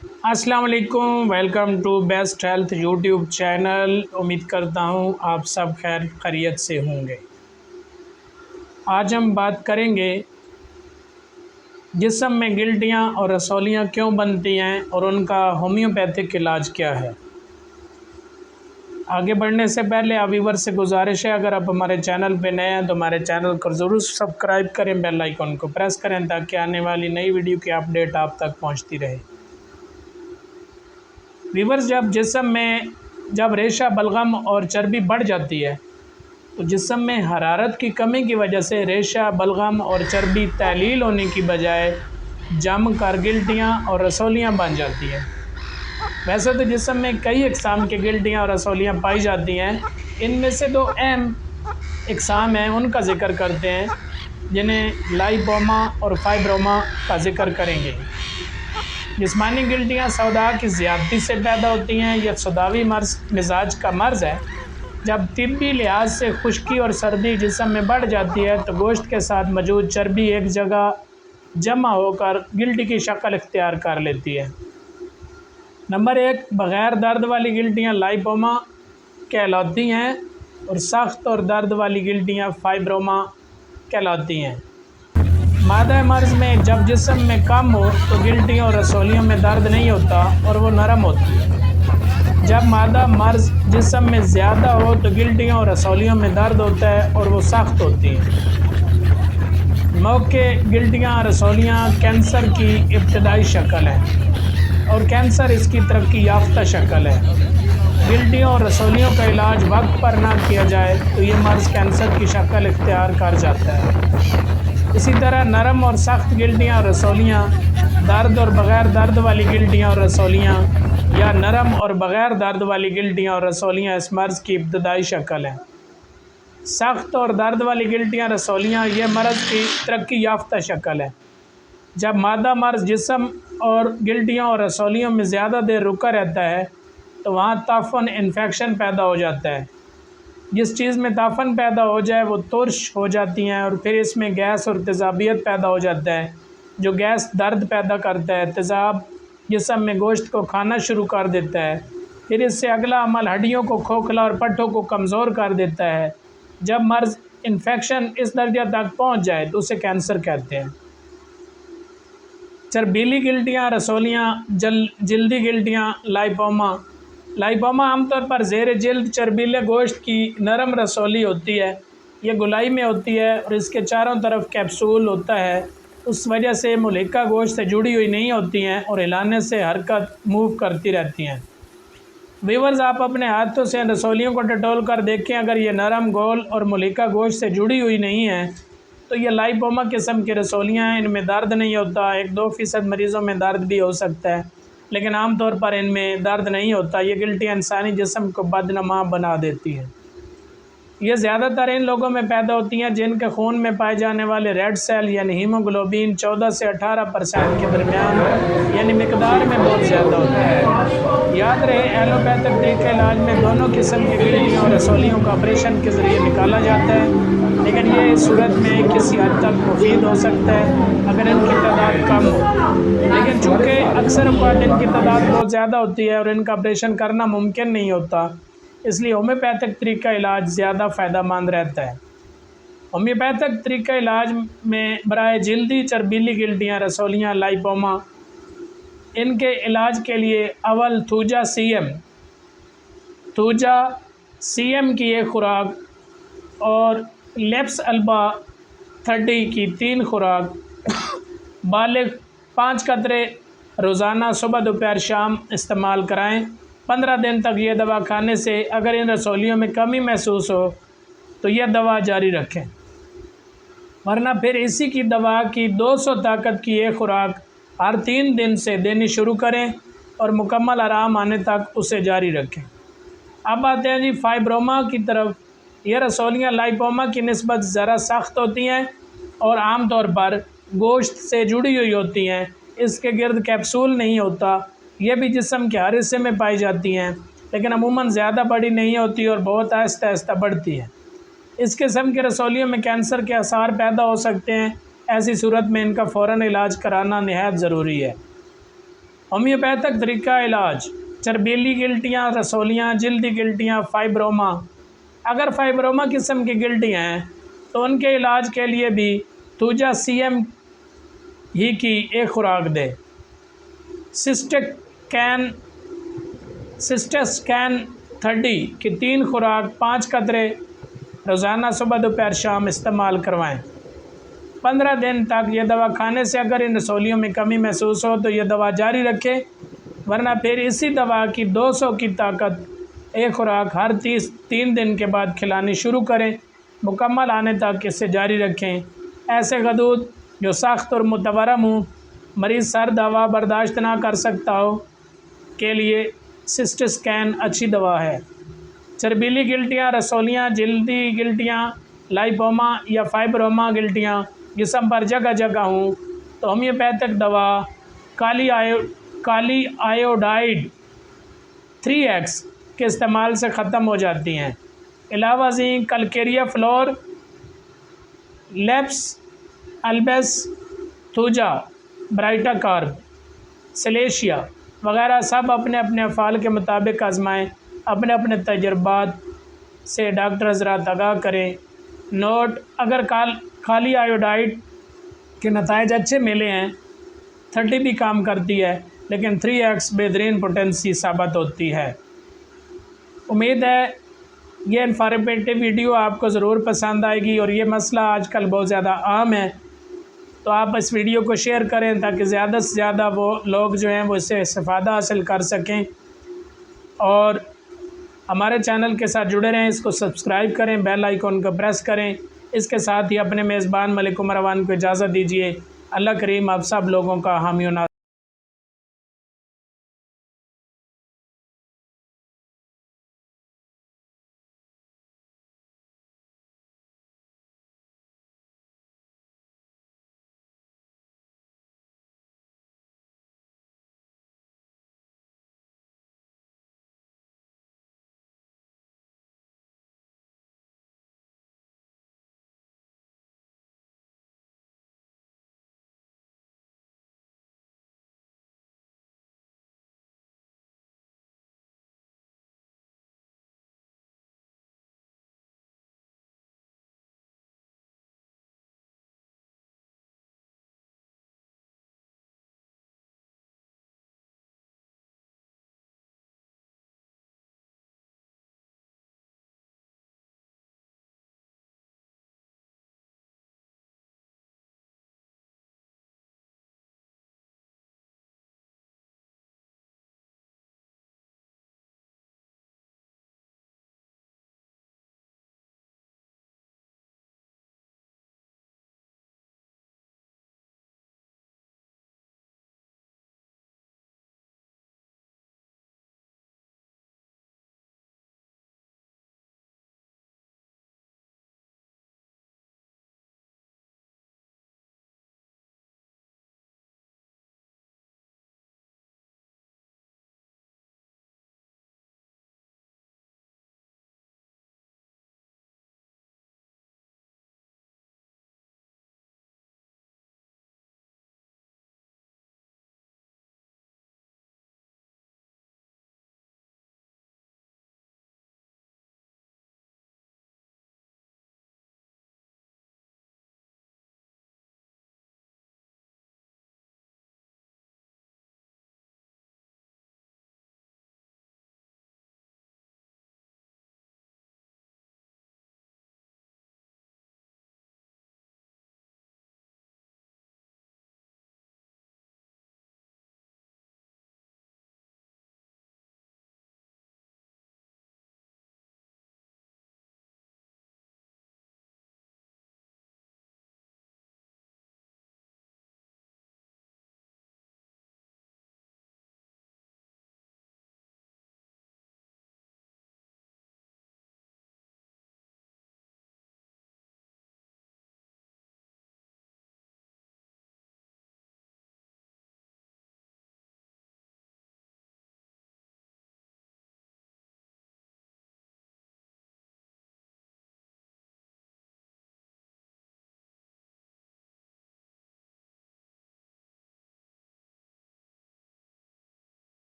السلام علیکم، welcome to best health YouTube channel. امید کرتا ہوں آپ سب خیر خیریت سے ہوں گے۔ آج ہم بات کریں گے جسم میں گلٹیاں اور رسولیاں کیوں بنتی ہیں اور ان کا ہومیوپیتھک علاج کیا ہے۔ آگے بڑھنے سے پہلے آپ ویور سے گزارش ہے، اگر آپ ہمارے چینل پہ نئے ہیں تو ہمارے چینل کو ضرور سبسکرائب کریں، بیل آئیکن کو پریس کریں تاکہ آنے والی نئی ویڈیو کی اپڈیٹ آپ تک پہنچتی رہے۔ ویورز، جب جسم میں ریشہ بلغم اور چربی بڑھ جاتی ہے تو جسم میں حرارت کی کمی کی وجہ سے ریشہ بلغم اور چربی تحلیل ہونے کی بجائے جم کر گلٹیاں اور رسولیاں بن جاتی ہیں۔ ویسے تو جسم میں کئی اقسام کے گلٹیاں اور رسولیاں پائی جاتی ہیں، ان میں سے دو اہم اقسام ہیں، ان کا ذکر کرتے ہیں، جنہیں لائپوما اور فائبروما کا ذکر کریں گے۔ جسمانی گلٹیاں سودا کی زیادتی سے پیدا ہوتی ہیں۔ یہ سوداوی مزاج کا مرض ہے۔ جب طبی لحاظ سے خشکی اور سردی جسم میں بڑھ جاتی ہے تو گوشت کے ساتھ موجود چربی ایک جگہ جمع ہو کر گلٹی کی شکل اختیار کر لیتی ہے۔ نمبر 1، بغیر درد والی گلٹیاں لائپوما کہلاتی ہیں اور سخت اور درد والی گلٹیاں فائبروما کہلاتی ہیں۔ مادہ مرض میں جب جسم میں کم ہو تو گلٹیوں اور رسولیوں میں درد نہیں ہوتا اور وہ نرم ہوتی ہے۔ جب مادہ مرض جسم میں زیادہ ہو تو گلٹیوں اور رسولیوں میں درد ہوتا ہے اور وہ سخت ہوتی ہیں۔ موقع گلٹیاں رسولیاں کینسر کی ابتدائی شکل ہے اور کینسر اس کی ترقی یافتہ شکل ہے۔ گلٹیوں اور رسولیوں کا علاج وقت پر نہ کیا جائے تو یہ مرض کینسر کی شکل اختیار کر جاتا ہے۔ اسی طرح نرم اور سخت گلٹیاں اور رسولیاں، درد اور بغیر درد والی گلٹیاں اور رسولیاں، یا نرم اور بغیر درد والی گلٹیاں اور رسولیاں اس مرض کی ابتدائی شکل ہیں۔ سخت اور درد والی گلٹیاں رسولیاں یہ مرض کی ترقی یافتہ شکل ہے۔ جب مادہ مرض جسم اور گلٹیوں اور رسولیوں میں زیادہ دیر رکا رہتا ہے تو وہاں تعفن انفیکشن پیدا ہو جاتا ہے۔ جس چیز میں تعفن پیدا ہو جائے وہ ترش ہو جاتی ہیں اور پھر اس میں گیس اور تیزابیت پیدا ہو جاتا ہے، جو گیس درد پیدا کرتا ہے۔ تیزاب جسم میں گوشت کو کھانا شروع کر دیتا ہے، پھر اس سے اگلا عمل ہڈیوں کو کھوکھلا اور پٹھوں کو کمزور کر دیتا ہے۔ جب مرض انفیکشن اس درجہ تک پہنچ جائے تو اسے کینسر کہتے ہیں۔ چربیلی گلٹیاں رسولیاں، جلدی گلٹیاں لائپوما عام طور پر زیر جلد چربیلے گوشت کی نرم رسولی ہوتی ہے۔ یہ گولائی میں ہوتی ہے اور اس کے چاروں طرف کیپسول ہوتا ہے، اس وجہ سے ملحقہ گوشت سے جڑی ہوئی نہیں ہوتی ہیں اور ہلانے سے حرکت موو کرتی رہتی ہیں۔ ویورز، آپ اپنے ہاتھوں سے ان رسولیوں کو ٹٹول کر دیکھیں، اگر یہ نرم، گول اور ملحقہ گوشت سے جڑی ہوئی نہیں ہیں تو یہ لائپوما قسم کی رسولیاں ہیں۔ ان میں درد نہیں ہوتا، 1-2% مریضوں میں درد بھی ہو سکتا ہے، لیکن عام طور پر ان میں درد نہیں ہوتا۔ یہ گلٹیاں انسانی جسم کو بدنما بنا دیتی ہیں۔ یہ زیادہ تر ان لوگوں میں پیدا ہوتی ہیں جن کے خون میں پائے جانے والے ریڈ سیل یعنی ہیموگلوبین 14 سے 18% کے درمیان یعنی مقدار میں بہت زیادہ ہوتا ہے۔ یاد رہے، ایلوپیتھک طریقہ علاج میں دونوں قسم کی گلٹیوں اور رسولیوں کا آپریشن کے ذریعے نکالا جاتا ہے، لیکن یہ اس صورت میں کسی حد تک مفید ہو سکتا ہے اگر ان کی تعداد کم ہو، لیکن چونکہ اکثر اوقات ان کی تعداد بہت زیادہ ہوتی ہے اور ان کا آپریشن کرنا ممکن نہیں ہوتا، اس لیے ہومیوپیتھک طریقہ علاج زیادہ فائدہ مند رہتا ہے۔ ہومیوپیتھک طریقہ علاج میں برائے جلدی چربیلی گلٹیاں رسولیاں لائپوما، ان کے علاج کے لیے اول تھوجا سی ایم کی ایک خوراک اور لیپس البا 30 کی 3 خوراک بالغ 5 قطرے روزانہ صبح دوپہر شام استعمال کرائیں۔ 15 دن تک یہ دوا کھانے سے اگر ان رسولیوں میں کمی محسوس ہو تو یہ دوا جاری رکھیں، ورنہ پھر اسی کی دوا کی 200 طاقت کی ایک خوراک ہر 3 دن سے دینی شروع کریں اور مکمل آرام آنے تک اسے جاری رکھیں۔ اب آتے ہیں فائبروما کی طرف۔ یہ رسولیاں لائپوما کی نسبت ذرا سخت ہوتی ہیں اور عام طور پر گوشت سے جڑی ہوئی ہوتی ہیں، اس کے گرد کیپسول نہیں ہوتا۔ یہ بھی جسم کے ہر حصے میں پائی جاتی ہیں، لیکن عموماً زیادہ بڑی نہیں ہوتی اور بہت آہستہ آہستہ بڑھتی ہیں۔ اس قسم کے رسولیوں میں کینسر کے آثار پیدا ہو سکتے ہیں، ایسی صورت میں ان کا فوراً علاج کرانا نہایت ضروری ہے۔ ہومیوپیتھک طریقہ علاج: چربیلی گلٹیاں، رسولیاں، جلدی گلٹیاں، فائبروما۔ اگر فائبروما قسم کی گلٹیاں ہیں تو ان کے علاج کے لیے بھی توجہ CM ہی کی ایک خوراک دے۔ سسٹسکین 30 کی 3 خوراک 5 قطرے روزانہ صبح دوپہر شام استعمال کروائیں۔ 15 دن تک یہ دوا کھانے سے اگر ان رسولیوں میں کمی محسوس ہو تو یہ دوا جاری رکھیں، ورنہ پھر اسی دوا کی 200 کی طاقت ایک خوراک ہر 3 دن کے بعد کھلانی شروع کریں، مکمل آنے تک اسے جاری رکھیں۔ ایسے غدود جو سخت اور متورم ہوں، مریض سرد ہوا برداشت نہ کر سکتا ہو کے لیے سسٹسکین اچھی دوا ہے۔ چربیلی گلٹیاں، رسولیاں، جلدی گلٹیاں، لائپوما یا فائبروما گلٹیاں جسم پر جگہ جگہ ہوں تو ہومیوپیتھک دوا کالی آیوڈائڈ 3X کے استعمال سے ختم ہو جاتی ہیں۔ علاوہ ازیں کلکیریا فلور، لیپس البس، توجا، برائٹا کارب، سلیشیا وغیرہ سب اپنے اپنے افعال کے مطابق آزمائیں۔ اپنے اپنے تجربات سے ڈاکٹر حضرات آگاہ کریں۔ نوٹ: اگر کالی آیوڈائڈ کے نتائج اچھے ملے ہیں، 30 بھی کام کرتی ہے، لیکن 3X بہترین پوٹینسی ثابت ہوتی ہے۔ امید ہے یہ انفارمیٹیو ویڈیو آپ کو ضرور پسند آئے گی، اور یہ مسئلہ آج کل بہت زیادہ عام ہے، تو آپ اس ویڈیو کو شیئر کریں تاکہ زیادہ سے زیادہ وہ لوگ جو ہیں وہ اس سے استفادہ حاصل کر سکیں، اور ہمارے چینل کے ساتھ جڑے رہیں۔ اس کو سبسکرائب کریں، بیل آئیکن کو پریس کریں۔ اس کے ساتھ ہی اپنے میزبان ملک عمر اوان کو اجازت دیجیے۔ اللہ کریم آپ سب لوگوں کا حامی و ناصر